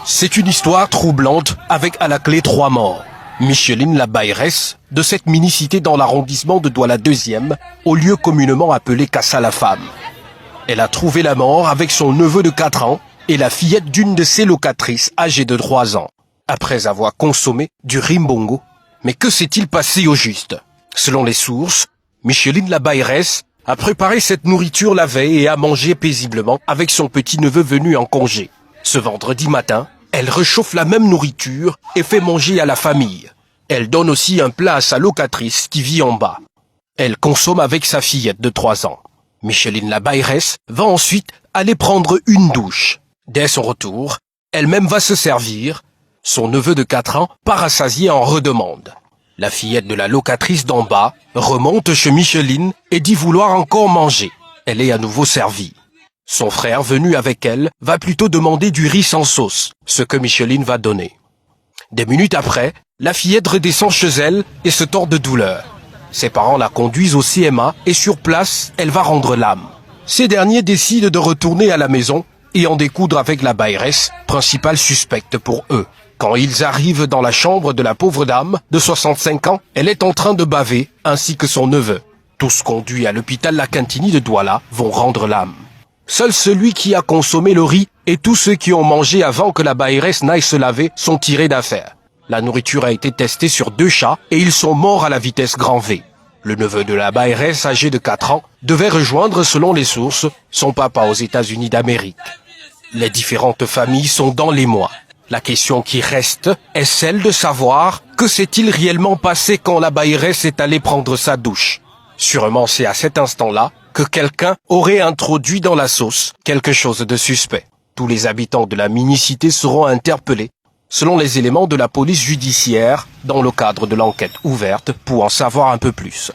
C'est une histoire troublante avec à la clé 3 morts. Micheline Labayresse, de cette mini-cité dans l'arrondissement de Douala 2e, au lieu communément appelé Cassa la Femme. Elle a trouvé la mort avec son neveu de 4 ans et la fillette d'une de ses locatrices âgée de 3 ans, après avoir consommé du rimbongo. Mais que s'est-il passé au juste? Selon les sources, Micheline Labayresse a préparé cette nourriture la veille et a mangé paisiblement avec son petit-neveu venu en congé. Ce vendredi matin, elle réchauffe la même nourriture et fait manger à la famille. Elle donne aussi un plat à sa locatrice qui vit en bas. Elle consomme avec sa fillette de 3 ans. Micheline Labayresse va ensuite aller prendre une douche. Dès son retour, elle-même va se servir. Son neveu de 4 ans, pas rassasié, en redemande. La fillette de la locatrice d'en bas remonte chez Micheline et dit vouloir encore manger. Elle est à nouveau servie. Son frère, venu avec elle, va plutôt demander du riz sans sauce, ce que Micheline va donner. Des minutes après, la fillette redescend chez elle et se tord de douleur. Ses parents la conduisent au CMA et sur place, elle va rendre l'âme. Ces derniers décident de retourner à la maison et en découdre avec Labayresse, principale suspecte pour eux. Quand ils arrivent dans la chambre de la pauvre dame de 65 ans, elle est en train de baver, ainsi que son neveu. Tous conduits à l'hôpital La Cantini de Douala vont rendre l'âme. Seul celui qui a consommé le riz et tous ceux qui ont mangé avant que Labayresse n'aille se laver sont tirés d'affaire. La nourriture a été testée sur 2 chats et ils sont morts à la vitesse grand V. Le neveu de Labayresse, âgé de 4 ans, devait rejoindre, selon les sources, son papa aux États-Unis d'Amérique. Les différentes familles sont dans l'émoi. La question qui reste est celle de savoir que s'est-il réellement passé quand Labayresse est allé prendre sa douche. Sûrement c'est à cet instant-là que quelqu'un aurait introduit dans la sauce quelque chose de suspect. Tous les habitants de la mini-cité seront interpellés, selon les éléments de la police judiciaire, dans le cadre de l'enquête ouverte pour en savoir un peu plus.